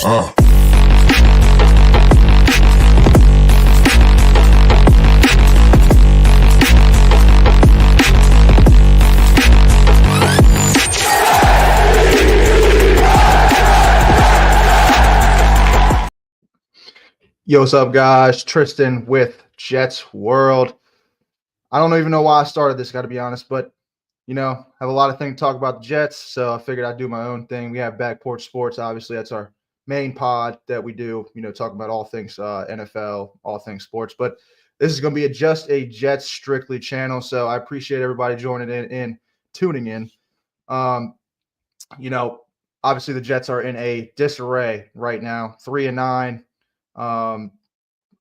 Uh. Yo, what's up, guys? Tristan with Jets World. I don't even know why I started this, got to be honest, but have a lot of things to talk about the Jets, so I figured I'd do my own thing. We have Back Porch Sports, obviously. That's our main pod that we do, talking about all things NFL, all things sports. But this is going to be just a Jets strictly channel, so I appreciate everybody joining in and tuning in. Obviously the Jets are in a disarray right now, 3-9.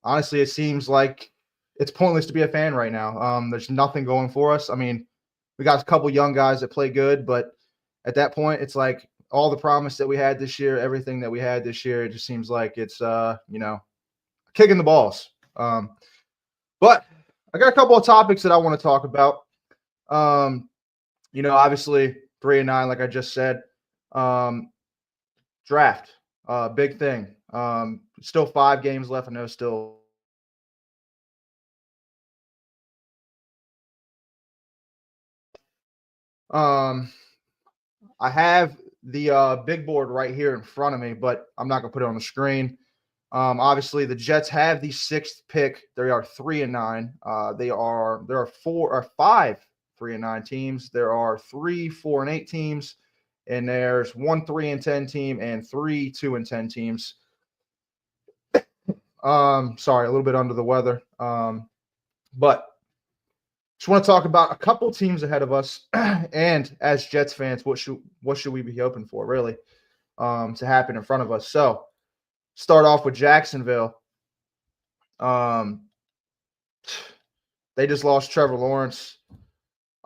Honestly, it seems like it's pointless to be a fan right now. There's nothing going for us. I mean, we got a couple young guys that play good, but at that point, it's like all the promise that we had this year, everything that we had this year, it just seems like it's kicking the balls. But I got a couple of topics that I want to talk about. Obviously 3-9, like I just said. Draft, big thing. Still 5 games left. I know still. I have the big board right here in front of me, but I'm not gonna put it on the screen. Obviously, the Jets have the 6th pick. They are 3-9. There are 4 or 5 3-9 teams. There are 3 4-8 teams, and there's 1 3-10 team and 3 2-10 teams. Sorry, a little bit under the weather. But just want to talk about a couple teams ahead of us, and as Jets fans, what should we be hoping for, really, to happen in front of us? So, start off with Jacksonville. They just lost Trevor Lawrence.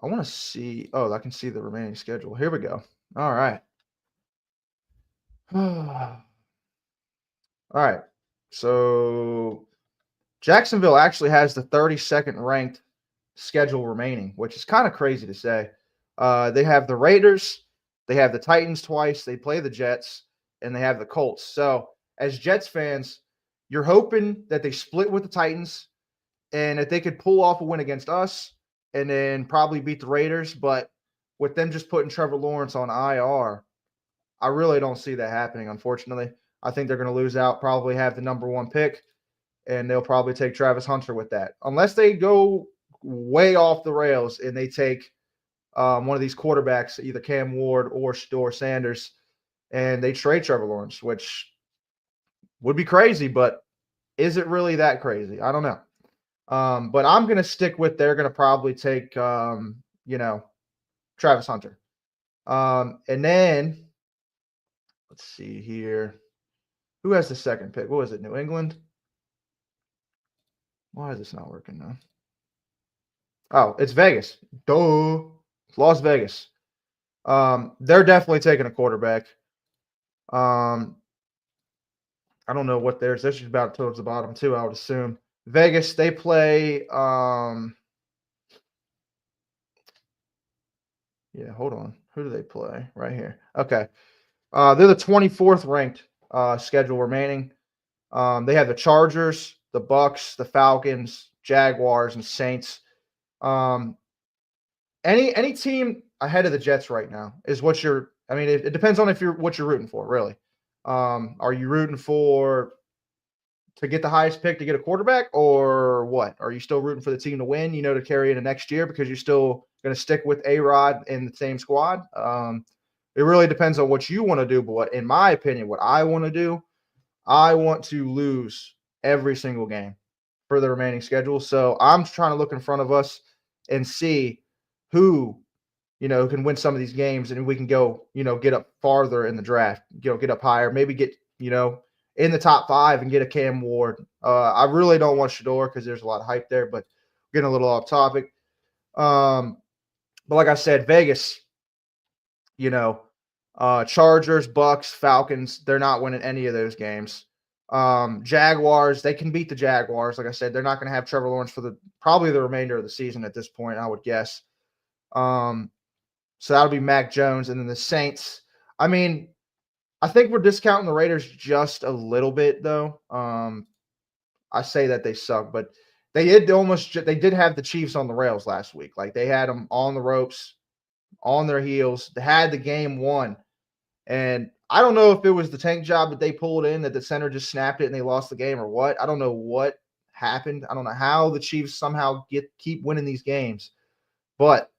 I want to see. Oh, I can see the remaining schedule. Here we go. All right. All right. So Jacksonville actually has the 32nd ranked schedule remaining, which is kind of crazy to say. They have the Raiders, they have the Titans twice, they play the Jets, and they have the Colts. So as Jets fans, you're hoping that they split with the Titans and that they could pull off a win against us and then probably beat the Raiders. But with them just putting Trevor Lawrence on IR, I really don't see that happening, unfortunately. I think they're going to lose out, probably have the number 1 pick, and they'll probably take Travis Hunter with that. Unless they go way off the rails and they take one of these quarterbacks, either Cam Ward or Sanders, and they trade Trevor Lawrence, which would be crazy, but is it really that crazy? I don't know. But I'm going to stick with they're going to probably take, Travis Hunter. And then let's see here. Who has the 2nd pick? What was it, New England? Why is this not working now? Oh, it's Vegas. Duh. It's Las Vegas. They're definitely taking a quarterback. I don't know what theirs. This is about towards the bottom too, I would assume. Vegas, they play. Yeah, hold on. Who do they play? Right here. Okay. They're the 24th ranked schedule remaining. They have the Chargers, the Bucks, the Falcons, Jaguars, and Saints. Any team ahead of the Jets right now is what you're. I mean, it depends on what you're rooting for, really. Are you rooting for to get the highest pick to get a quarterback, or what? Are you still rooting for the team to win? To carry into next year because you're still going to stick with A-Rod in the same squad. It really depends on what you want to do. But in my opinion, what I want to do, I want to lose every single game for the remaining schedule. So I'm trying to look in front of us and see who, can win some of these games, and we can go, get up farther in the draft, get up higher, maybe get, in the top 5 and get a Cam Ward. I really don't want Shador because there's a lot of hype there, but getting a little off topic. But like I said, Vegas, Chargers, Bucks, Falcons, they're not winning any of those games. Jaguars, they can beat the Jaguars. Like I said, they're not going to have Trevor Lawrence for probably the remainder of the season at this point, I would guess. So that'll be Mac Jones. And then the Saints, I mean, I think we're discounting the Raiders just a little bit, though. I say that they suck, but they did have the Chiefs on the rails last week. Like they had them on the ropes, on their heels. They had the game won. And I don't know if it was the tank job that they pulled in, that the center just snapped it and they lost the game, or what. I don't know what happened. I don't know how the Chiefs somehow keep winning these games. But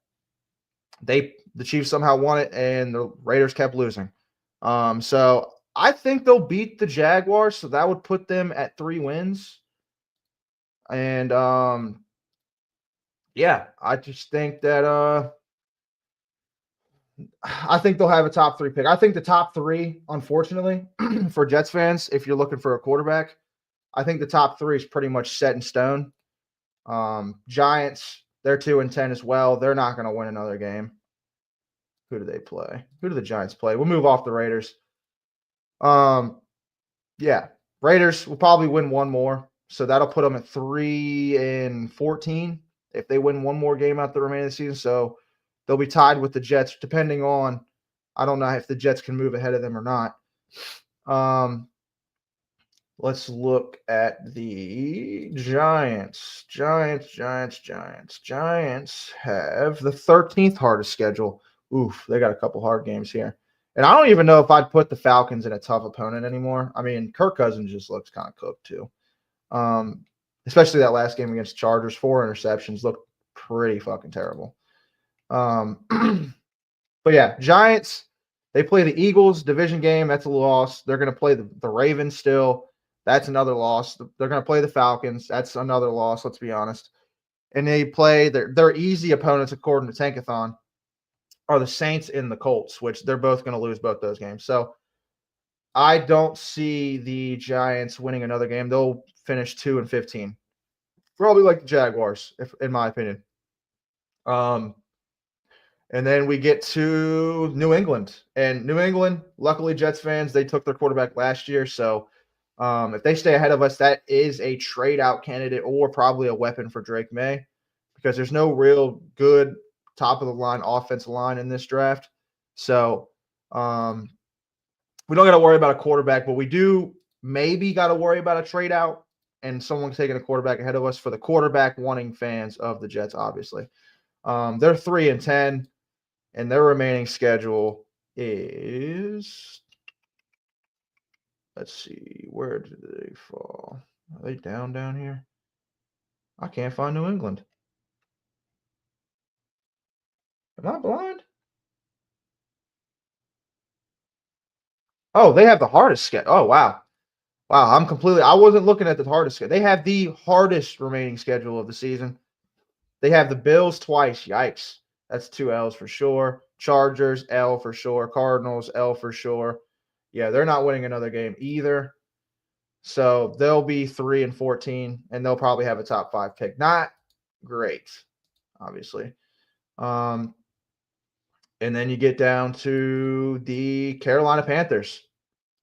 the Chiefs somehow won it and the Raiders kept losing. So I think they'll beat the Jaguars, so that would put them at 3 wins. And yeah, I just think that I think they'll have a top 3 pick. I think the top 3, unfortunately, for Jets fans, if you're looking for a quarterback, I think the top 3 is pretty much set in stone. Giants, they're 2-10 as well. They're not going to win another game. Who do they play? Who do the Giants play? We'll move off the Raiders. Yeah, Raiders will probably win one more, so that'll put them at 3-14 if they win one more game out the remaining of the season. So they'll be tied with the Jets, depending on, I don't know if the Jets can move ahead of them or not. Let's look at the Giants. Giants have the 13th hardest schedule. Oof, they got a couple hard games here. And I don't even know if I'd put the Falcons in a tough opponent anymore. I mean, Kirk Cousins just looks kind of cooked too. Especially that last game against Chargers, 4 interceptions, looked pretty fucking terrible. But yeah, Giants, they play the Eagles, division game. That's a loss. They're going to play the Ravens still. That's another loss. They're going to play the Falcons. That's another loss, let's be honest. And they play their easy opponents, according to Tankathon, are the Saints and the Colts, which they're both going to lose both those games. So I don't see the Giants winning another game. They'll finish 2-15. Probably like the Jaguars, in my opinion. And then we get to New England. And New England, luckily, Jets fans, they took their quarterback last year. So if they stay ahead of us, that is a trade-out candidate or probably a weapon for Drake May, because there's no real good top-of-the-line offensive line in this draft. So we don't got to worry about a quarterback, but we do maybe got to worry about a trade-out and someone taking a quarterback ahead of us for the quarterback-wanting fans of the Jets, obviously. They're 3-10. And their remaining schedule is, let's see, where did they fall? Are they down here? I can't find New England. Am I blind? Oh, they have the hardest schedule. Oh, wow. Wow, I wasn't looking at the hardest schedule. They have the hardest remaining schedule of the season. They have the Bills twice. Yikes. That's 2 L's for sure. Chargers, L for sure. Cardinals, L for sure. Yeah, they're not winning another game either. So they'll be 3-14, and they'll probably have a top 5 pick. Not great, obviously. And then you get down to the Carolina Panthers,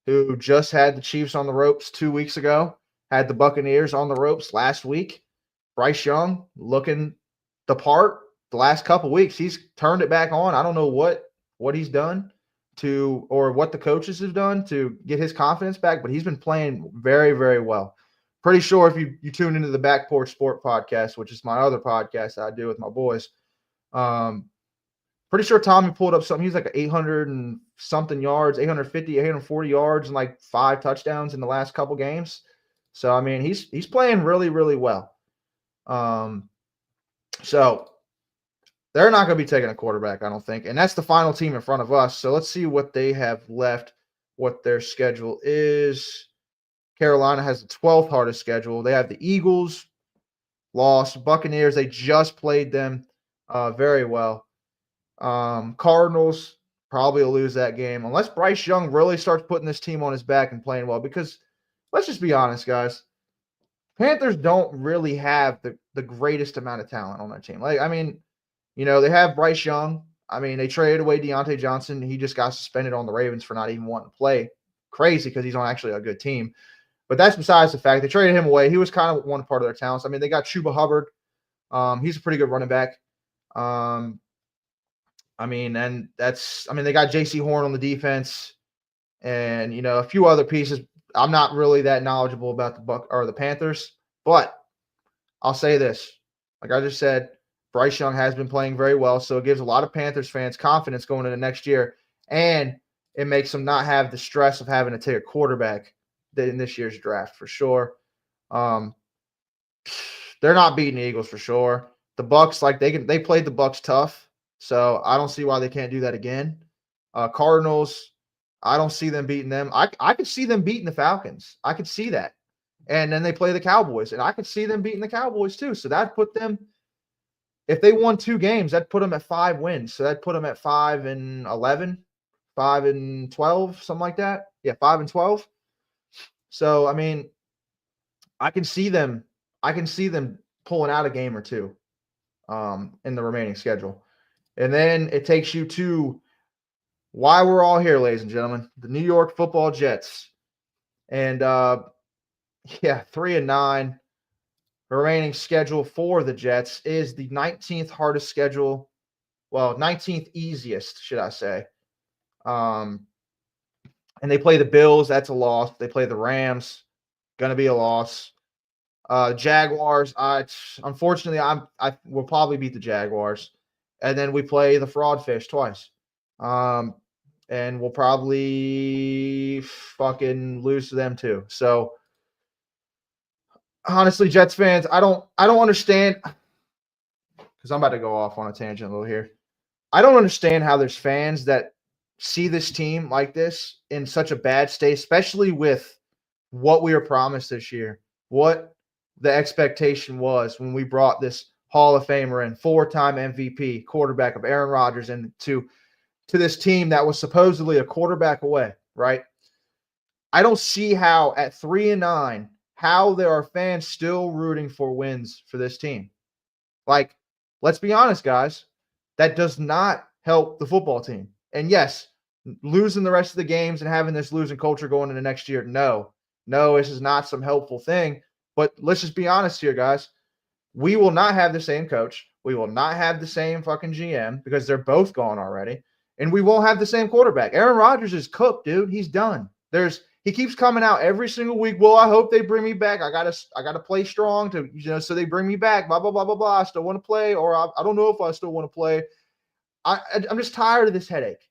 who just had the Chiefs on the ropes 2 weeks ago, had the Buccaneers on the ropes last week. Bryce Young looking the part the last couple weeks. He's turned it back on. I don't know what he's done or what the coaches have done to get his confidence back, but he's been playing very, very well. Pretty sure if you tune into the Back Porch Sport podcast, which is my other podcast that I do with my boys, pretty sure Tommy pulled up something. He's like 800 and something yards, 850, 840 yards, and like 5 touchdowns in the last couple games. So, I mean, he's playing really, really well. So they're not going to be taking a quarterback, I don't think. And that's the final team in front of us. So let's see what they have left, what their schedule is. Carolina has the 12th hardest schedule. They have the Eagles, lost. Buccaneers, they just played them very well. Cardinals probably will lose that game unless Bryce Young really starts putting this team on his back and playing well, because let's just be honest, guys. Panthers don't really have the greatest amount of talent on their team. Like, I mean, you know, they have Bryce Young. I mean, they traded away Deontay Johnson. He just got suspended on the Ravens for not even wanting to play. Crazy, because he's on actually a good team. But that's besides the fact. They traded him away. He was kind of one part of their talents. I mean, they got Chuba Hubbard. He's a pretty good running back. I mean, they got J.C. Horn on the defense. and a few other pieces. I'm not really that knowledgeable about the Panthers, but I'll say this. Like I just said, Bryce Young has been playing very well, so it gives a lot of Panthers fans confidence going into next year, and it makes them not have the stress of having to take a quarterback in this year's draft for sure. They're not beating the Eagles for sure. The Bucks, they played the Bucks tough, so I don't see why they can't do that again. Cardinals, I don't see them beating them. I could see them beating the Falcons. I could see that. And then they play the Cowboys, and I could see them beating the Cowboys too. So that put them, if they won 2 games, that put them at 5 wins. So that put them at 5-11, 5-12, something like that. Yeah, 5-12. So I mean, I can see them pulling out a game or 2 in the remaining schedule. And then it takes you to why we're all here, ladies and gentlemen, the New York Football Jets. And 3-9. The remaining schedule for the Jets is the 19th hardest schedule. Well, 19th easiest, should I say. And they play the Bills. That's a loss. They play the Rams. Going to be a loss. Jaguars. Unfortunately, I will probably beat the Jaguars. And then we play the Fraudfish twice. And we'll probably fucking lose to them too. So, honestly, Jets fans, I don't understand, because I'm about to go off on a tangent a little here. I don't understand how there's fans that see this team like this in such a bad state, especially with what we were promised this year, what the expectation was when we brought this Hall of Famer and 4-time MVP quarterback of Aaron Rodgers into this team that was supposedly a quarterback away, right? I don't see how at 3-9, how there are fans still rooting for wins for this team. Like, let's be honest, guys. That does not help the football team. And yes, losing the rest of the games and having this losing culture going into next year, no, this is not some helpful thing. But let's just be honest here, guys. We will not have the same coach. We will not have the same fucking GM because they're both gone already. And we won't have the same quarterback. Aaron Rodgers is cooked, dude. He's done. He keeps coming out every single week. Well, I hope they bring me back. I gotta play strong so they bring me back. Blah blah blah blah blah. I still want to play, or I don't know if I still want to play. I'm just tired of this headache.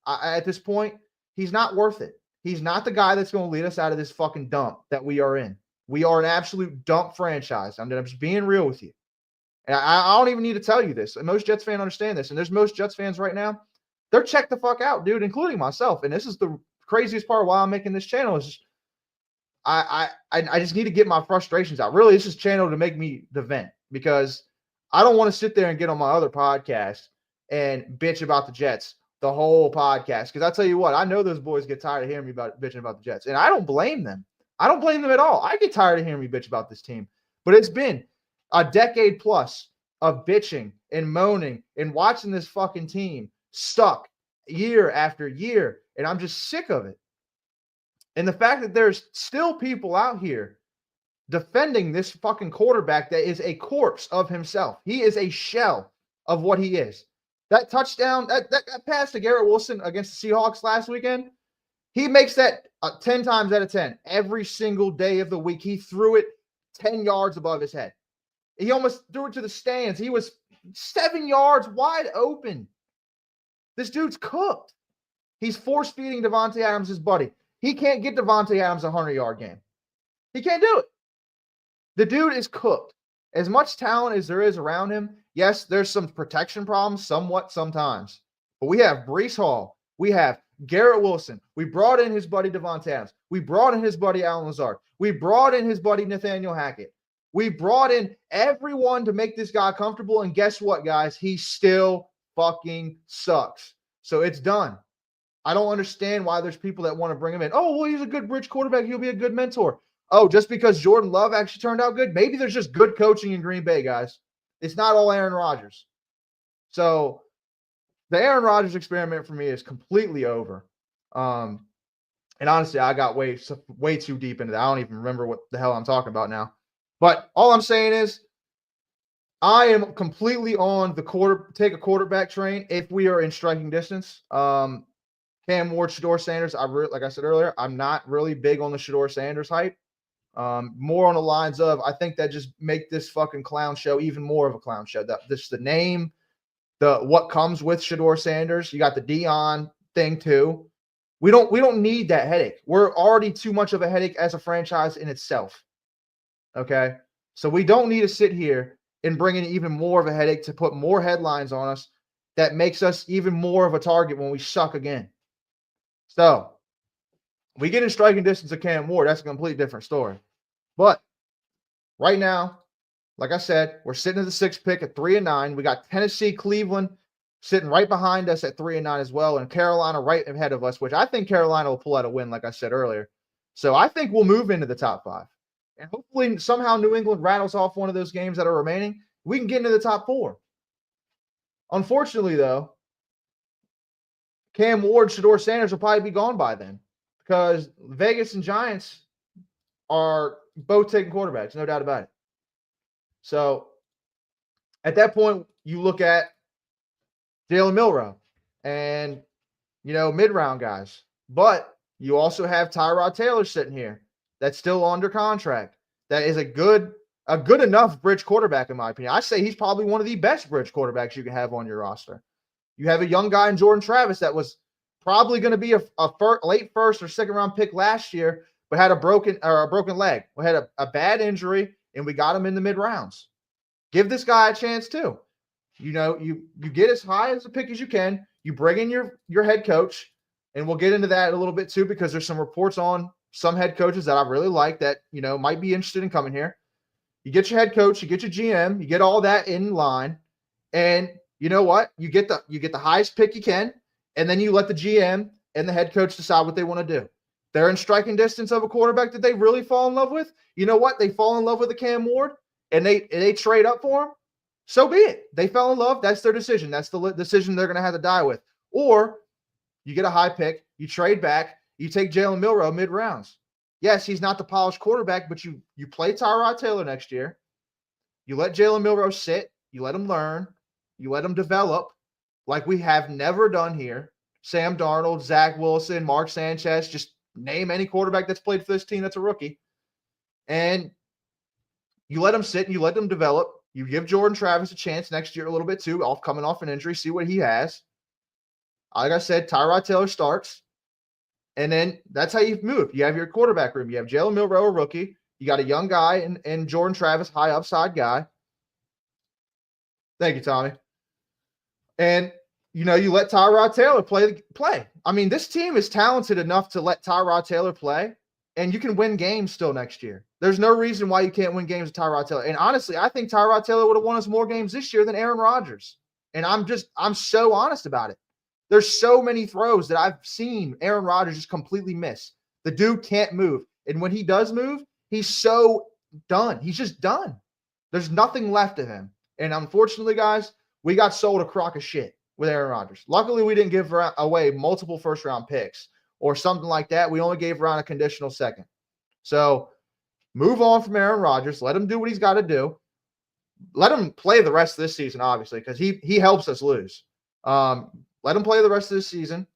At this point, he's not worth it. He's not the guy that's going to lead us out of this fucking dump that we are in. We are an absolute dump franchise. I'm just being real with you. And I don't even need to tell you this. And most Jets fans understand this. And there's most Jets fans right now. They're checked the fuck out, dude, including myself. And this is the craziest part of why I'm making this channel is I just need to get my frustrations out. Really, this is channel to make me the vent, because I don't want to sit there and get on my other podcast and bitch about the Jets the whole podcast. Because I tell you what, I know those boys get tired of hearing me bitching about the Jets. And I don't blame them. I don't blame them at all. I get tired of hearing me bitch about this team. But it's been a decade plus of bitching and moaning and watching this fucking team suck year after year. And I'm just sick of it. And the fact that there's still people out here defending this fucking quarterback that is a corpse of himself. He is a shell of what he is. That touchdown, that pass to Garrett Wilson against the Seahawks last weekend, he makes that 10 times out of 10. Every single day of the week, he threw it 10 yards above his head. He almost threw it to the stands. He was 7 yards wide open. This dude's cooked. He's force-feeding Davante Adams his buddy. He can't get Davante Adams a 100-yard game. He can't do it. The dude is cooked. As much talent as there is around him, yes, there's some protection problems somewhat sometimes. But we have Breece Hall. We have Garrett Wilson. We brought in his buddy Davante Adams. We brought in his buddy Allen Lazard. We brought in his buddy Nathaniel Hackett. We brought in everyone to make this guy comfortable. And guess what, guys? He still fucking sucks. So it's done. I don't understand why there's people that want to bring him in. Oh, well, he's a good bridge quarterback. He'll be a good mentor. Oh, just because Jordan Love actually turned out good? Maybe there's just good coaching in Green Bay, guys. It's not all Aaron Rodgers. So the Aaron Rodgers experiment for me is completely over. And honestly, I got way too deep into that. I don't even remember what the hell I'm talking about now. But all I'm saying is I am completely on the take a quarterback train if we are in striking distance. Cam Ward, Shedeur Sanders. Like I said earlier, I'm not really big on the Shedeur Sanders hype. More on the lines of, I think that just make this fucking clown show even more of a clown show. The name, what comes with Shedeur Sanders. You got the Dion thing too. We don't need that headache. We're already too much of a headache as a franchise in itself. Okay, so we don't need to sit here and bring in even more of a headache to put more headlines on us that makes us even more of a target when we suck again. So we get in striking distance of Cam Ward. That's a completely different story. But right now, like I said, we're sitting at the 6th pick at 3-9. We got Tennessee, Cleveland sitting right behind us at 3-9 as well, and Carolina right ahead of us, which I think Carolina will pull out a win, like I said earlier. So I think we'll move into the top 5. And hopefully somehow New England rattles off one of those games that are remaining. We can get into the top 4. Unfortunately, though, Cam Ward, Shedeur Sanders will probably be gone by then because Vegas and Giants are both taking quarterbacks, no doubt about it. So at that point, you look at Jalen Milroe and, mid-round guys. But you also have Tyrod Taylor sitting here that's still under contract. That is a good enough bridge quarterback, in my opinion. I say he's probably one of the best bridge quarterbacks you can have on your roster. You have a young guy in Jordan Travis that was probably going to be a late first or second round pick last year, but had a broken leg. We had a bad injury, and we got him in the mid rounds. Give this guy a chance too. You get as high as a pick as you can. You bring in your head coach, and we'll get into that a little bit too because there's some reports on some head coaches that I really like that might be interested in coming here. You get your head coach, you get your GM, you get all that in line, and you know what? You get the highest pick you can, and then you let the GM and the head coach decide what they want to do. They're in striking distance of a quarterback that they really fall in love with. You know what? They fall in love with a Cam Ward, and they trade up for him. So be it. They fell in love. That's their decision. That's the decision they're going to have to die with. Or you get a high pick, you trade back, you take Jalen Milroe mid-rounds. Yes, he's not the polished quarterback, but you play Tyrod Taylor next year. You let Jalen Milroe sit. You let him learn. You let him develop like we have never done here. Sam Darnold, Zach Wilson, Mark Sanchez, just name any quarterback that's played for this team that's a rookie. And you let him sit and you let him develop. You give Jordan Travis a chance next year a little bit too, coming off an injury, see what he has. Like I said, Tyrod Taylor starts. And then that's how you move. You have your quarterback room. You have Jalen Milroe, a rookie. You got a young guy and Jordan Travis, high upside guy. Thank you, Tommy. And, you let Tyrod Taylor play. I mean, this team is talented enough to let Tyrod Taylor play, and you can win games still next year. There's no reason why you can't win games with Tyrod Taylor. And honestly, I think Tyrod Taylor would have won us more games this year than Aaron Rodgers. And I'm so honest about it. There's so many throws that I've seen Aaron Rodgers just completely miss. The dude can't move. And when he does move, he's so done. He's just done. There's nothing left of him. And unfortunately, guys, we got sold a crock of shit with Aaron Rodgers. Luckily, we didn't give away multiple first-round picks or something like that. We only gave around a conditional second. So move on from Aaron Rodgers. Let him do what he's got to do. Let him play the rest of this season, obviously, because he helps us lose. Let him play the rest of the season.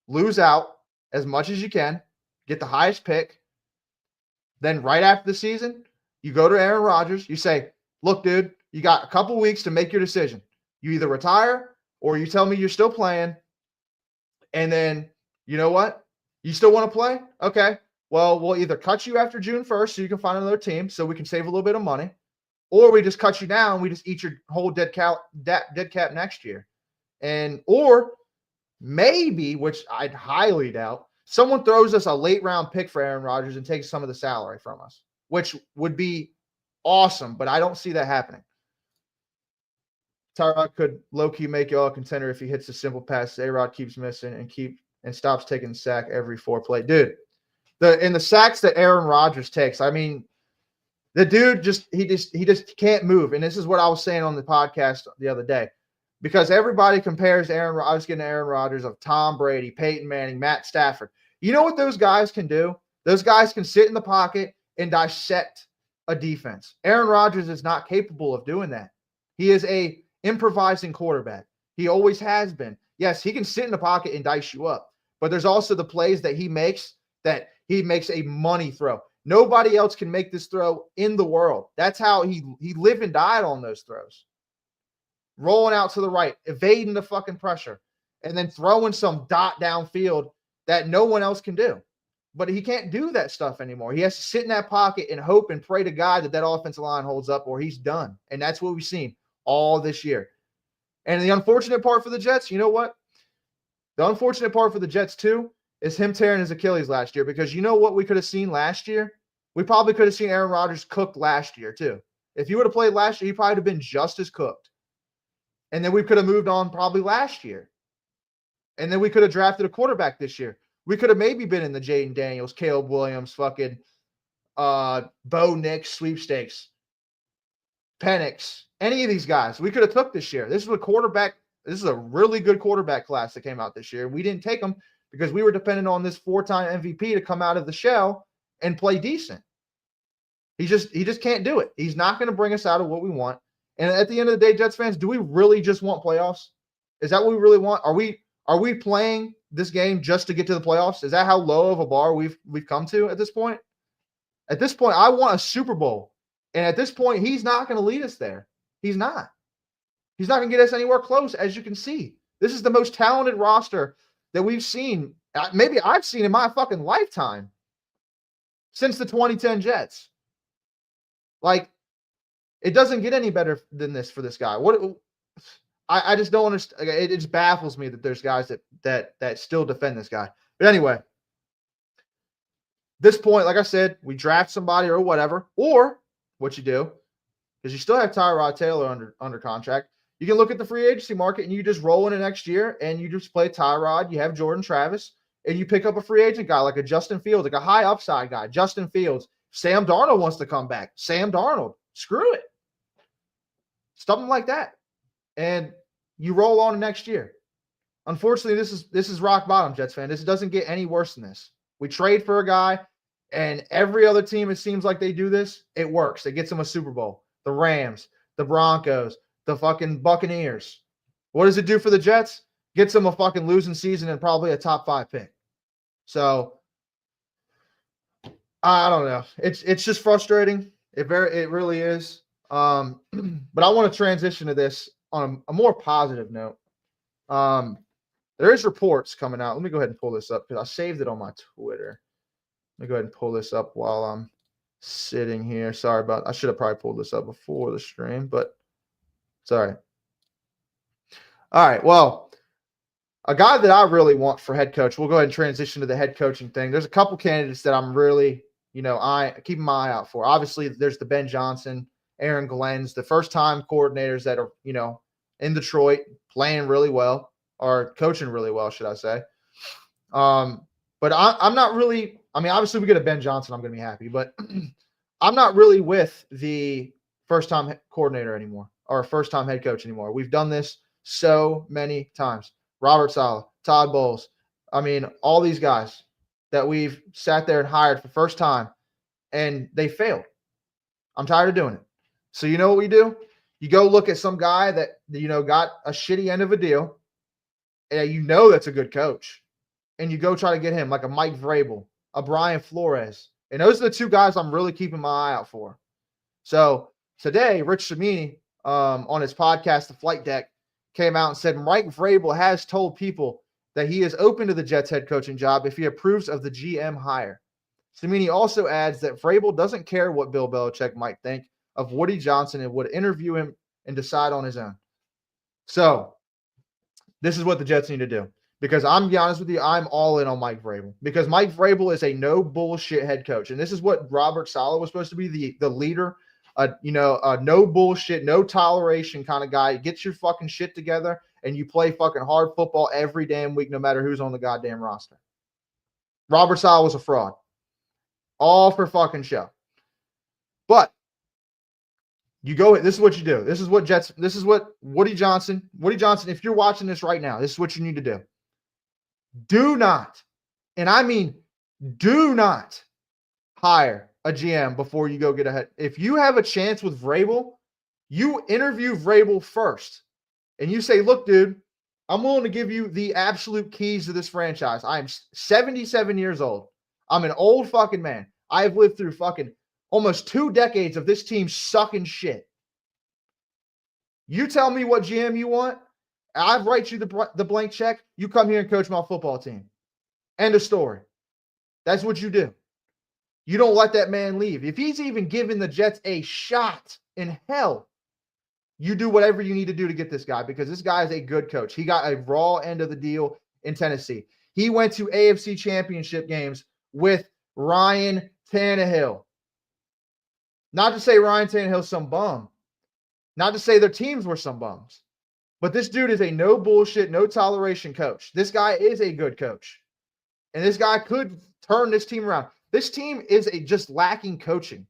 Lose out as much as you can. Get the highest pick. Then right after the season, you go to Aaron Rodgers. You say, look, dude, you got a couple weeks to make your decision. You either retire or you tell me you're still playing. And then, you know what? You still want to play? Okay. Well, we'll either cut you after June 1st so you can find another team so we can save a little bit of money. Or we just cut you down and we just eat your whole dead cap next year. Or maybe, which I'd highly doubt, someone throws us a late round pick for Aaron Rodgers and takes some of the salary from us, which would be awesome, but I don't see that happening. Tyrod could low-key make y'all a contender if he hits the simple pass A-Rod keeps missing and stops taking sack every 4 play. Dude, the sacks that Aaron Rodgers takes, I mean, the dude just can't move. And this is what I was saying on the podcast the other day. Because everybody compares Aaron Rodgers of Tom Brady, Peyton Manning, Matt Stafford. You know what those guys can do? Those guys can sit in the pocket and dissect a defense. Aaron Rodgers is not capable of doing that. He is a improvising quarterback. He always has been. Yes, he can sit in the pocket and dice you up, but there's also the plays that he makes a money throw. Nobody else can make this throw in the world. That's how he lived and died on those throws. Rolling out to the right, evading the fucking pressure, and then throwing some dot downfield that no one else can do. But he can't do that stuff anymore. He has to sit in that pocket and hope and pray to God that offensive line holds up or he's done. And that's what we've seen all this year. And the unfortunate part for the Jets, you know what? The unfortunate part for the Jets, too, is him tearing his Achilles last year, because you know what we could have seen last year? We probably could have seen Aaron Rodgers cooked last year, too. If he would have played last year, he probably would have been just as cooked. And then we could have moved on probably last year. And then we could have drafted a quarterback this year. We could have maybe been in the Jaden Daniels, Caleb Williams, fucking Bo Nix sweepstakes, Penix, any of these guys. We could have took this year. This is a really good quarterback class that came out this year. We didn't take them because we were dependent on this 4-time MVP to come out of the shell and play decent. He just can't do it. He's not going to bring us out of what we want. And at the end of the day, Jets fans, do we really just want playoffs? Is that what we really want? Are we playing this game just to get to the playoffs? Is that how low of a bar we've come to at this point? At this point, I want a Super Bowl. And at this point, he's not going to lead us there. He's not. He's not going to get us anywhere close, as you can see. This is the most talented roster that we've seen, maybe I've seen in my fucking lifetime, since the 2010 Jets. Like, it doesn't get any better than this for this guy. I just don't understand. It just baffles me that there's guys that still defend this guy. But anyway, this point, like I said, we draft somebody or whatever, or what you do, because you still have Tyrod Taylor under contract. You can look at the free agency market and you just roll into next year and you just play Tyrod. You have Jordan Travis and you pick up a free agent guy like a Justin Fields, like a high upside guy. Justin Fields. Sam Darnold wants to come back. Sam Darnold. Screw it. Something like that. And you roll on next year. Unfortunately, this is rock bottom, Jets fan. This doesn't get any worse than this. We trade for a guy, and every other team, it seems like they do this. It works. It gets them a Super Bowl. The Rams, the Broncos, the fucking Buccaneers. What does it do for the Jets? Gets them a fucking losing season and probably a top 5 pick. So I don't know. It's just frustrating. It really is. But I want to transition to this on a more positive note. There is reports coming out. Let me go ahead and pull this up because I saved it on my Twitter. Let me go ahead and pull this up while I'm sitting here. I should have probably pulled this up before the stream, but sorry. All right. Well, a guy that I really want for head coach, we'll go ahead and transition to the head coaching thing. There's a couple candidates that I'm really, keeping my eye out for. Obviously, there's the Ben Johnson, Aaron Glenn's, the first-time coordinators that are, in Detroit playing really well, or coaching really well, should I say. But I'm not really – obviously we get a Ben Johnson, I'm going to be happy. But I'm not really with the first-time coordinator anymore or first-time head coach anymore. We've done this so many times. Robert Saleh, Todd Bowles. All these guys that we've sat there and hired for the first time, and they failed. I'm tired of doing it. So you know what we do? You go look at some guy that, got a shitty end of a deal, and that's a good coach, and you go try to get him, like a Mike Vrabel, a Brian Flores. And those are the two guys I'm really keeping my eye out for. So today, Rich Cimini, on his podcast, The Flight Deck, came out and said Mike Vrabel has told people that he is open to the Jets head coaching job if he approves of the GM hire. Cimini also adds that Vrabel doesn't care what Bill Belichick might think of Woody Johnson and would interview him and decide on his own. So this is what the Jets need to do, because I'm going to be honest with you, I'm all in on Mike Vrabel, because Mike Vrabel is a no bullshit head coach. And this is what Robert Saleh was supposed to be, the leader, no bullshit, no toleration kind of guy. Get your fucking shit together and you play fucking hard football every damn week, no matter who's on the goddamn roster. Robert Saleh was a fraud. All for fucking show. But you go, this is what you do. This is what Woody Johnson, if you're watching this right now, this is what you need to do. Do not, and I mean do not hire a GM before you go get ahead. If you have a chance with Vrabel, you interview Vrabel first. And you say, look, dude, I'm willing to give you the absolute keys to this franchise. I am 77 years old. I'm an old fucking man. I have lived through fucking almost 2 decades of this team sucking shit. You tell me what GM you want. I write you the blank check. You come here and coach my football team. End of story. That's what you do. You don't let that man leave. If he's even giving the Jets a shot in hell, you do whatever you need to do to get this guy, because this guy is a good coach. He got a raw end of the deal in Tennessee. He went to AFC championship games with Ryan Tannehill. Not to say Ryan Tannehill's some bum. Not to say their teams were some bums. But this dude is a no bullshit, no toleration coach. This guy is a good coach. And this guy could turn this team around. This team is just lacking coaching.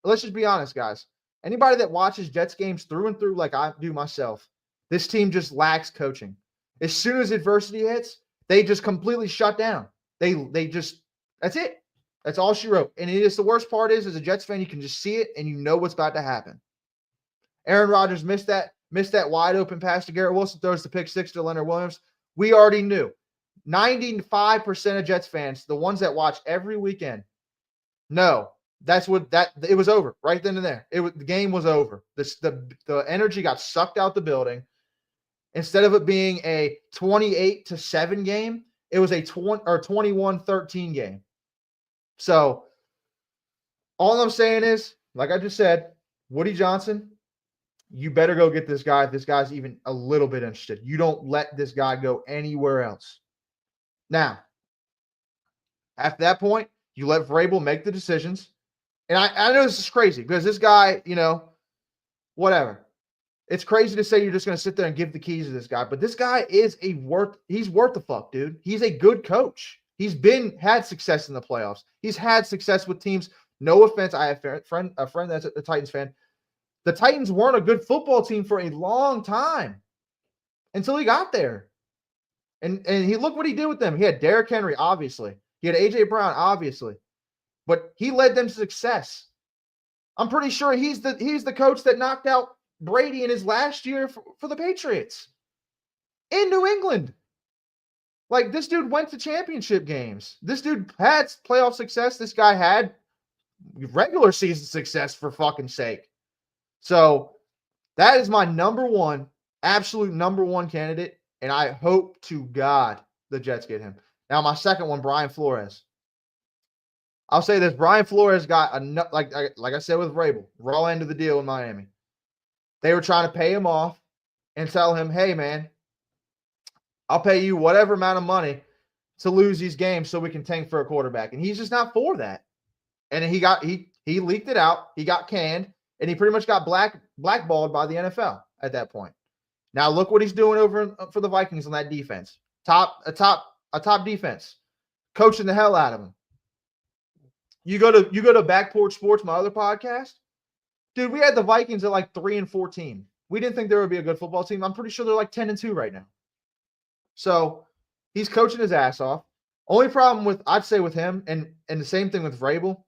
Let's just be honest, guys. Anybody that watches Jets games through and through like I do myself, this team just lacks coaching. As soon as adversity hits, they just completely shut down. They just, that's it. That's all she wrote. And it is the worst part is, as a Jets fan, you can just see it and you know what's about to happen. Aaron Rodgers missed that wide open pass to Garrett Wilson, throws the pick six to Leonard Williams. We already knew. 95% of Jets fans, the ones that watch every weekend, know it was over right then and there. The game was over. The energy got sucked out the building. Instead of it being a 28-7 game, it was a 21-13 game. So all I'm saying is, like I just said, Woody Johnson, you better go get this guy if this guy's even a little bit interested. You don't let this guy go anywhere else. Now, after that point, you let Vrabel make the decisions. And I know this is crazy because this guy, whatever. It's crazy to say you're just going to sit there and give the keys to this guy. But this guy is he's worth the fuck, dude. He's a good coach. He's had success in the playoffs. He's had success with teams. No offense. I have a friend that's a Titans fan. The Titans weren't a good football team for a long time until he got there. And look what he did with them. He had Derrick Henry, obviously. He had A.J. Brown, obviously. But he led them to success. I'm pretty sure he's the coach that knocked out Brady in his last year for the Patriots in New England. Like, this dude went to championship games. This dude had playoff success. This guy had regular season success, for fucking sake. So that is my absolute number one candidate. And I hope to God the Jets get him. Now, my second one, Brian Flores. I'll say this. Brian Flores got, like I said with Vrabel, raw end of the deal in Miami. They were trying to pay him off and tell him, hey, man, I'll pay you whatever amount of money to lose these games so we can tank for a quarterback. And he's just not for that. And he leaked it out. He got canned. And he pretty much got blackballed by the NFL at that point. Now look what he's doing over for the Vikings on that defense. A top defense. Coaching the hell out of him. You go to Back Porch Sports, my other podcast. Dude, we had the Vikings at like 3-14. We didn't think there would be a good football team. I'm pretty sure they're like 10-2 right now. So he's coaching his ass off. Only problem I'd say with him, and the same thing with Vrabel,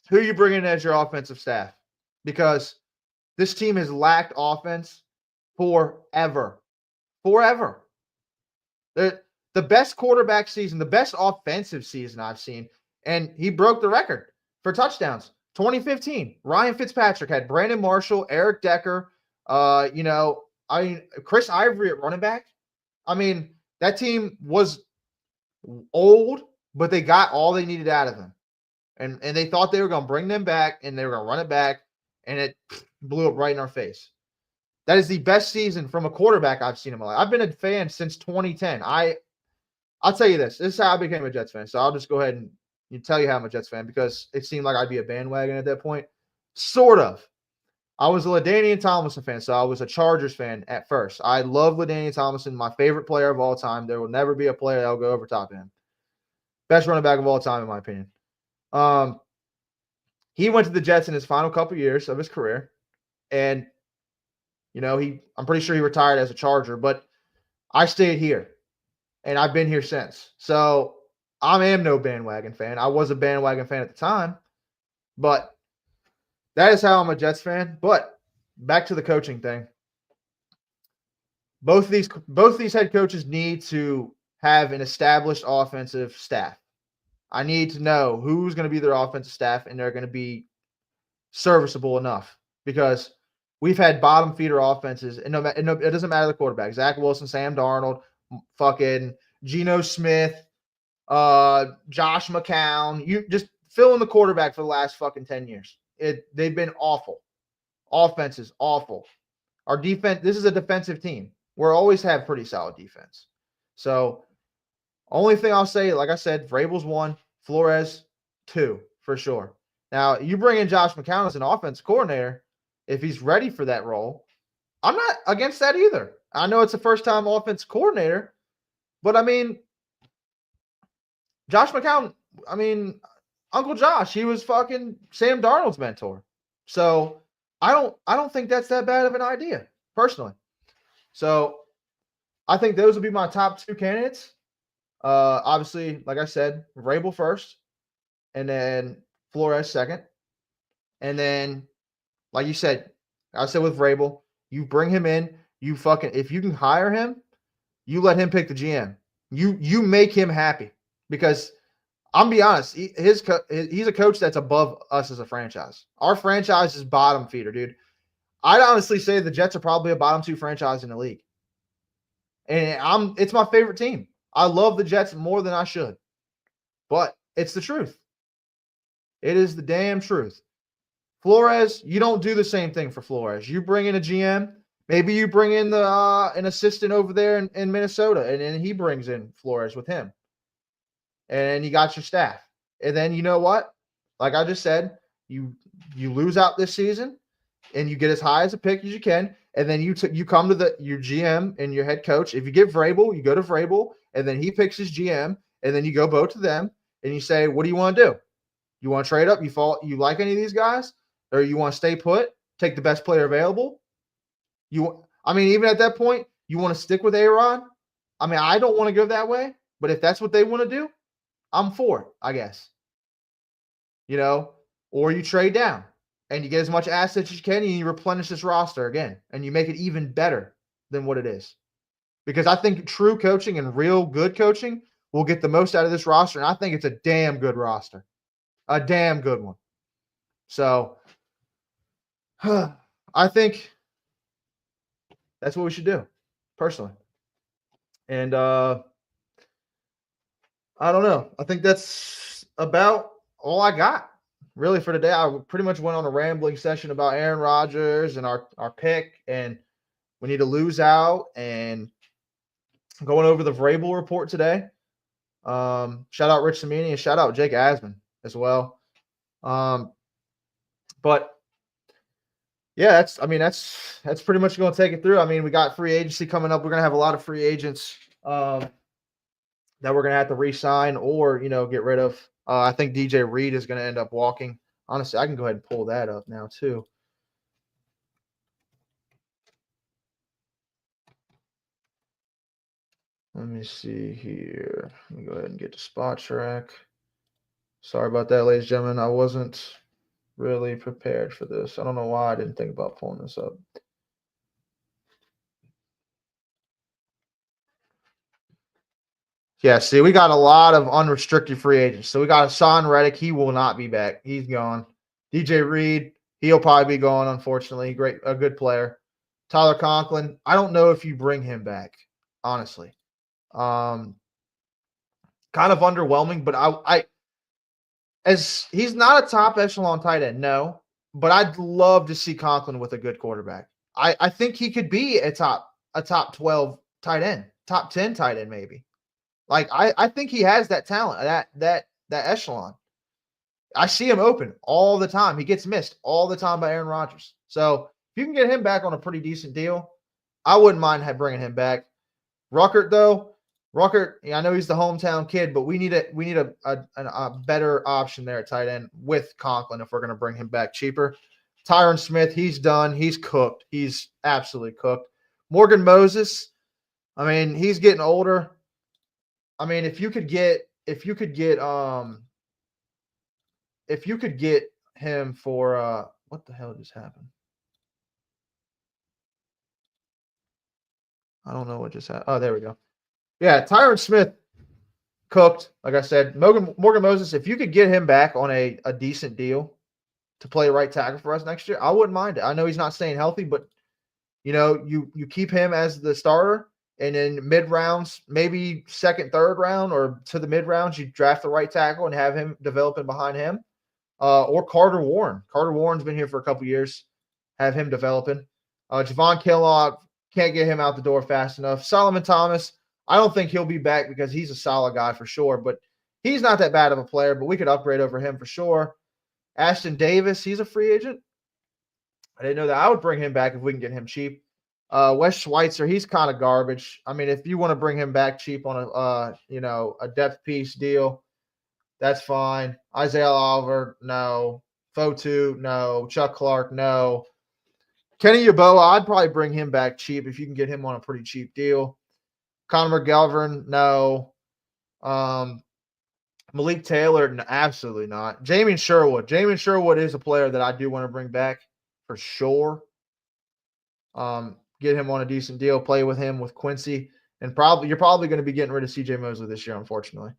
who are you bringing in as your offensive staff? Because this team has lacked offense forever. Forever. The best quarterback season, the best offensive season I've seen, and he broke the record for touchdowns. 2015, Ryan Fitzpatrick had Brandon Marshall, Eric Decker, Chris Ivory at running back. I mean, that team was old, but they got all they needed out of them. And they thought they were going to bring them back, and they were going to run it back, and it blew up right in our face. That is the best season from a quarterback I've seen in my life. I've been a fan since 2010. I'll tell you this. This is how I became a Jets fan. So I'll just go ahead and tell you how I'm a Jets fan, because it seemed like I'd be a bandwagon at that point. Sort of. I was a LaDainian Tomlinson fan, so I was a Chargers fan at first. I love LaDainian Tomlinson, my favorite player of all time. There will never be a player that will go over top of him. Best running back of all time, in my opinion. He went to the Jets in his final couple years of his career, and I'm pretty sure he retired as a Charger, but I stayed here, and I've been here since. So I am no bandwagon fan. I was a bandwagon fan at the time, but that is how I'm a Jets fan. But back to the coaching thing. both of these head coaches need to have an established offensive staff. I need to know who's going to be their offensive staff, and they're going to be serviceable enough because we've had bottom feeder offenses, and it doesn't matter the quarterback. Zach Wilson, Sam Darnold, fucking Geno Smith, Josh McCown. You just fill in the quarterback for the last fucking 10 years. They've been awful. Offense is awful. Our defense, this is a defensive team. We'll always have pretty solid defense. So only thing I'll say, like I said, Vrabel's 1, Flores 2 for sure. Now, you bring in Josh McCown as an offense coordinator, if he's ready for that role, I'm not against that either. I know it's a first-time offense coordinator, but I mean, Josh McCown, I mean, Uncle Josh, he was fucking Sam Darnold's mentor. So I don't think that's that bad of an idea, personally. So I think those would be my top 2 candidates. Obviously, like I said, Vrabel first, and then Flores second. And then, like you said, I said with Vrabel, you bring him in, if you can hire him, you let him pick the GM. You make him happy because I'm gonna be honest, he's a coach that's above us as a franchise. Our franchise is bottom feeder, dude. I'd honestly say the Jets are probably a bottom 2 franchise in the league. And it's my favorite team. I love the Jets more than I should. But it's the truth. It is the damn truth. Flores, you don't do the same thing for Flores. You bring in a GM. Maybe you bring in an assistant over there in Minnesota, and then he brings in Flores with him. And you got your staff. And then you know what? Like I just said, you lose out this season, and you get as high as a pick as you can, and then you come to your GM and your head coach. If you get Vrabel, you go to Vrabel, and then he picks his GM, and then you go both to them, and you say, what do you want to do? You want to trade up? You like any of these guys? Or you want to stay put, take the best player available? Even at that point, you want to stick with A-Rod? I mean, I don't want to go that way, but if that's what they want to do, I'm for it, I guess. Or you trade down and you get as much assets as you can and you replenish this roster again and you make it even better than what it is. Because I think true coaching and real good coaching will get the most out of this roster, and I think it's a damn good roster. A damn good one. So I think that's what we should do, personally. And I don't know. I think that's about all I got, really, for today. I pretty much went on a rambling session about Aaron Rodgers and our pick, and we need to lose out, and going over the Vrabel report today. Shout out Rich Samini and shout out Jake Asman as well. But yeah, that's pretty much going to take it through. I mean, we got free agency coming up. We're going to have a lot of free agents that we're going to have to re-sign or, get rid of. I think DJ Reed is going to end up walking. Honestly, I can go ahead and pull that up now too. Let me see here. Let me go ahead and get to Spot Track. Sorry about that, ladies and gentlemen. I wasn't really prepared for this. I don't know why I didn't think about pulling this up. Yeah, see, we got a lot of unrestricted free agents. So we got Hassan Reddick. He will not be back. He's gone. DJ Reed, he'll probably be gone, unfortunately. A good player. Tyler Conklin, I don't know if you bring him back, honestly. Kind of underwhelming, but as he's not a top echelon tight end, no. But I'd love to see Conklin with a good quarterback. I think he could be a top 12 tight end, top 10 tight end, maybe. Like I think he has that talent, that echelon. I see him open all the time. He gets missed all the time by Aaron Rodgers. So if you can get him back on a pretty decent deal, I wouldn't mind bringing him back. Ruckert, though, I know he's the hometown kid, but we need a better option there at tight end with Conklin if we're going to bring him back cheaper. Tyron Smith, he's done. He's cooked. He's absolutely cooked. Morgan Moses, I mean, he's getting older. I mean, if you could get him for what the hell just happened? I don't know what just happened. Oh, there we go. Yeah, Tyron Smith cooked. Like I said, Morgan Moses, if you could get him back on a decent deal to play right tackle for us next year, I wouldn't mind it. I know he's not staying healthy, but you keep him as the starter, and in mid rounds, maybe second, third round, or to the mid rounds, you draft the right tackle and have him developing behind him. Or Carter Warren. Carter Warren's been here for a couple years. Have him developing. Javon Kinlaw, can't get him out the door fast enough. Solomon Thomas, I don't think he'll be back because he's a solid guy for sure, but he's not that bad of a player, but we could upgrade over him for sure. Ashton Davis, he's a free agent. I didn't know that. I would bring him back if we can get him cheap. Wes Schweitzer, he's kind of garbage. I mean, if you want to bring him back cheap on a depth piece deal, that's fine. Isaiah Oliver, no. Fotu, no. Chuck Clark, no. Kenny Yeboah, I'd probably bring him back cheap if you can get him on a pretty cheap deal. Connor McGovern, no. Malik Taylor, no, absolutely not. Jamin Sherwood. Jamin Sherwood is a player that I do want to bring back for sure. Get him on a decent deal, play with him with Quincy, and you're probably going to be getting rid of CJ Mosley this year, unfortunately.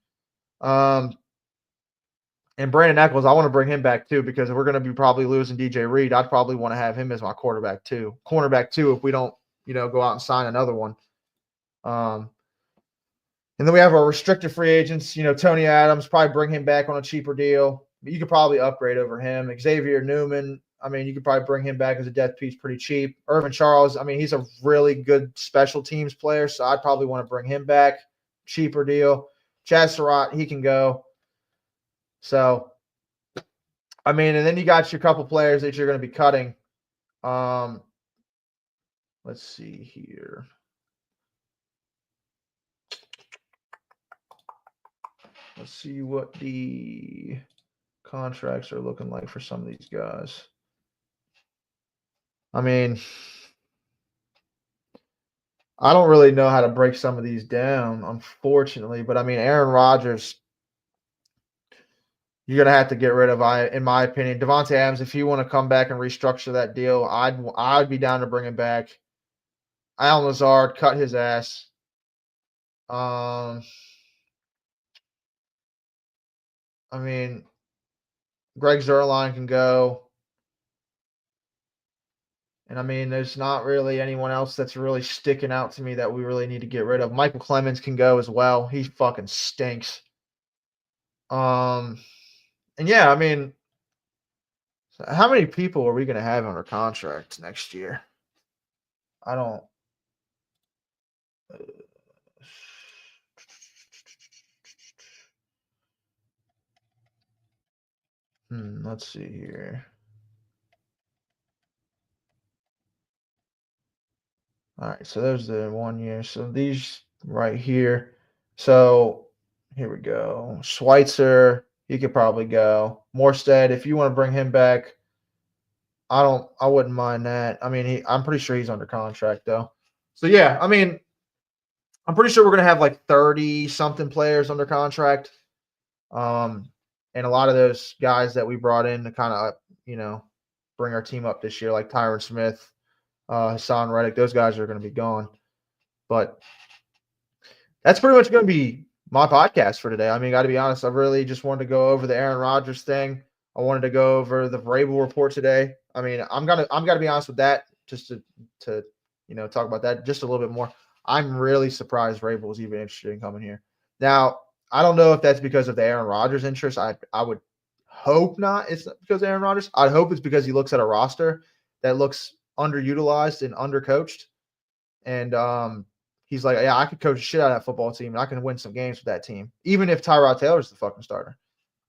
And Brandon Echols, I want to bring him back too because if we're going to be probably losing DJ Reed, I'd probably want to have him as my cornerback too if we don't, go out and sign another one. And then we have our restricted free agents, Tony Adams, probably bring him back on a cheaper deal. But you could probably upgrade over him. Xavier Newman, I mean, you could probably bring him back as a depth piece pretty cheap. Irvin Charles, I mean, he's a really good special teams player, so I'd probably want to bring him back, cheaper deal. Chad Surratt, he can go. So, I mean, and then you got your couple players that you're going to be cutting. Let's see here. Let's see what the contracts are looking like for some of these guys. I mean, I don't really know how to break some of these down, unfortunately. But, I mean, Aaron Rodgers, you're going to have to get rid of, in my opinion. Devontae Adams, if you want to come back and restructure that deal, I'd be down to bring him back. Allen Lazard, cut his ass. I mean, Greg Zuerlein can go. And, I mean, there's not really anyone else that's really sticking out to me that we really need to get rid of. Michael Clemens can go as well. He fucking stinks. And, yeah, I mean, how many people are we going to have under contract next year? I don't. Let's see here. All right, so there's the 1 year. So these right here. So here we go. Schweitzer, he could probably go. Morstead, if you want to bring him back, I wouldn't mind that. I mean, I'm pretty sure he's under contract though. So yeah, I mean, I'm pretty sure we're gonna have like 30 something players under contract. And a lot of those guys that we brought in to kind of, bring our team up this year, like Tyron Smith, Hassan Reddick, those guys are going to be gone. But that's pretty much going to be my podcast for today. I mean, got to be honest, I really just wanted to go over the Aaron Rodgers thing. I wanted to go over the Vrabel report today. I mean, I'm gonna be honest with that, just to talk about that just a little bit more. I'm really surprised Vrabel was even interested in coming here. Now, I don't know if that's because of the Aaron Rodgers interest. I would hope not. It's because of Aaron Rodgers. I'd hope it's because he looks at a roster that looks underutilized and undercoached. And he's like, yeah, I could coach the shit out of that football team and I can win some games with that team, even if Tyrod Taylor's the fucking starter.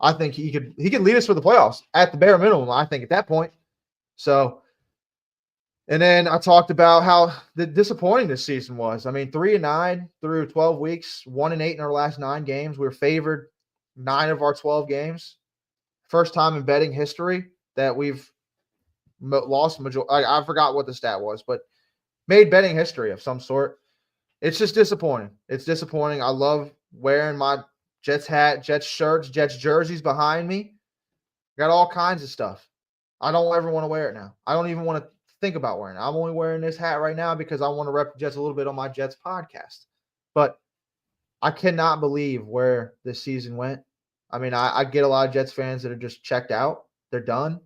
I think he could lead us for the playoffs at the bare minimum, I think, at that point. So, and then I talked about how disappointing this season was. I mean, 3-9 through 12 weeks, 1-8 in our last 9 games. We were favored 9 of our 12 games. First time in betting history that we've lost majority. I forgot what the stat was, but made betting history of some sort. It's just disappointing. It's disappointing. I love wearing my Jets hat, Jets shirts, Jets jerseys behind me. Got all kinds of stuff. I don't ever want to wear it now. I don't even want to think about wearing it. I'm only wearing this hat right now because I want to rep the Jets a little bit on my Jets podcast. But I cannot believe where this season went. I mean, I get a lot of Jets fans that are just checked out. They're done.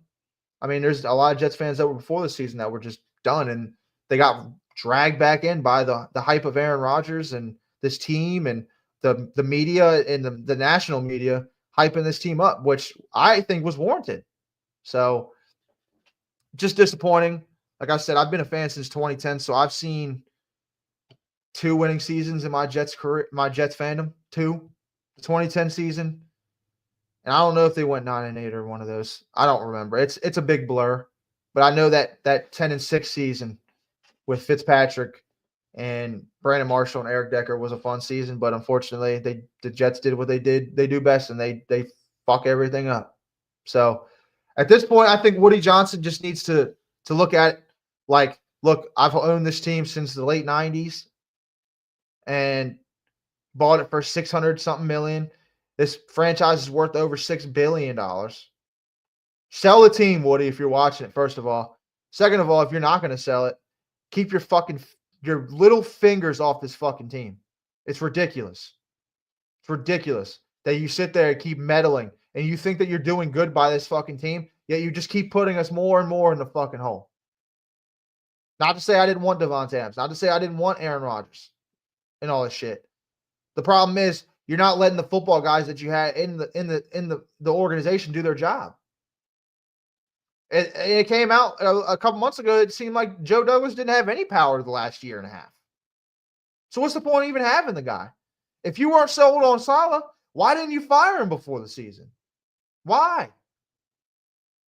I mean, there's a lot of Jets fans that were before the season that were just done, and they got dragged back in by the hype of Aaron Rodgers and this team and the media and the national media hyping this team up, which I think was warranted. So just disappointing. Like I said, I've been a fan since 2010, so I've seen 2 winning seasons in my Jets career, my Jets fandom. 2, the 2010 season, and I don't know if they went 9-8 or one of those. I don't remember. It's a big blur, but I know that 10-6 season with Fitzpatrick and Brandon Marshall and Eric Decker was a fun season, but unfortunately, the Jets did what they do best, and they fuck everything up. So at this point, I think Woody Johnson just needs to look at it like, look, I've owned this team since the late 90s and bought it for $600-something million. This franchise is worth over $6 billion. Sell the team, Woody, if you're watching it, first of all. Second of all, if you're not going to sell it, keep your little fingers off this fucking team. It's ridiculous. It's ridiculous that you sit there and keep meddling and you think that you're doing good by this fucking team, yet you just keep putting us more and more in the fucking hole. Not to say I didn't want Devontae Adams. Not to say I didn't want Aaron Rodgers and all this shit. The problem is you're not letting the football guys that you had in the organization do their job. It came out a couple months ago. It seemed like Joe Douglas didn't have any power the last year and a half. So what's the point of even having the guy? If you weren't sold on Saleh, why didn't you fire him before the season? Why?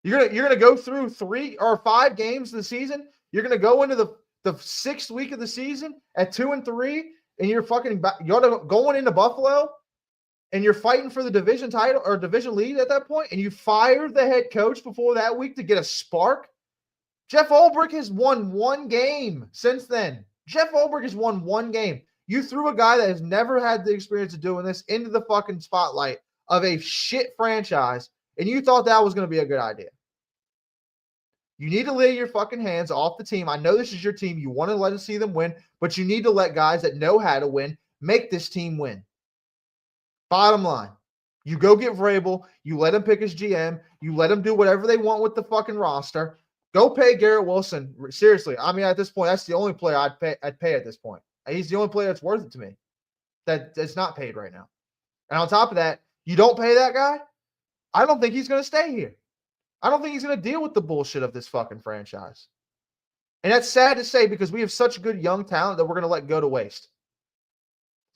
You're gonna go through 3 or 5 games of the season. You're gonna go into the 6th week of the season at 2-3, and you're going into Buffalo, and you're fighting for the division title or division lead at that point, and you fired the head coach before that week to get a spark. Jeff Ulbrich has won 1 game since then. Jeff Ulbrich has won 1 game. You threw a guy that has never had the experience of doing this into the fucking spotlight of a shit franchise, and you thought that was going to be a good idea. You need to lay your fucking hands off the team. I know this is your team. You want to let us see them win, but you need to let guys that know how to win make this team win. Bottom line, you go get Vrabel. You let him pick his GM. You let him do whatever they want with the fucking roster. Go pay Garrett Wilson. Seriously, I mean, at this point, that's the only player I'd pay at this point. He's the only player that's worth it to me that's not paid right now. And on top of that, you don't pay that guy, I don't think he's going to stay here. I don't think he's going to deal with the bullshit of this fucking franchise. And that's sad to say because we have such good young talent that we're going to let go to waste.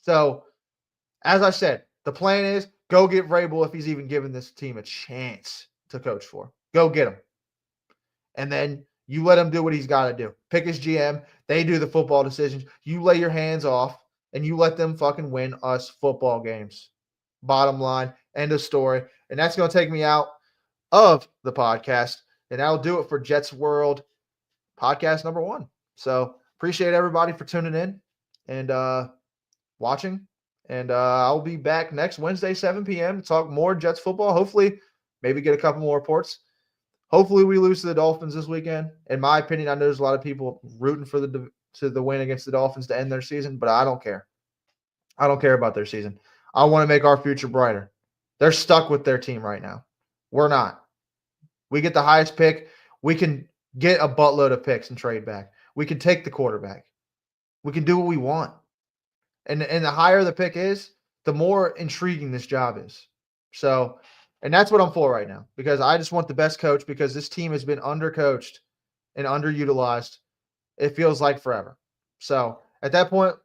So, as I said, the plan is go get Vrabel if he's even given this team a chance to coach for. Go get him. And then you let him do what he's got to do. Pick his GM. They do the football decisions. You lay your hands off, and you let them fucking win us football games. Bottom line, end of story. And that's going to take me out of the podcast. And that'll do it for Jets World podcast number 1. So appreciate everybody for tuning in and watching. And I'll be back next Wednesday, 7 p.m. to talk more Jets football. Hopefully, maybe get a couple more reports. Hopefully, we lose to the Dolphins this weekend. In my opinion, I know there's a lot of people rooting for the win against the Dolphins to end their season, but I don't care. I don't care about their season. I want to make our future brighter. They're stuck with their team right now. We're not. We get the highest pick. We can get a buttload of picks and trade back. We can take the quarterback. We can do what we want. And the higher the pick is, the more intriguing this job is. So, and that's what I'm for right now because I just want the best coach because this team has been undercoached and underutilized. It feels like forever. So, at that point,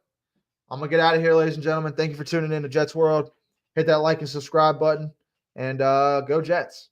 I'm going to get out of here, ladies and gentlemen. Thank you for tuning in to Jets World. Hit that like and subscribe button and go Jets.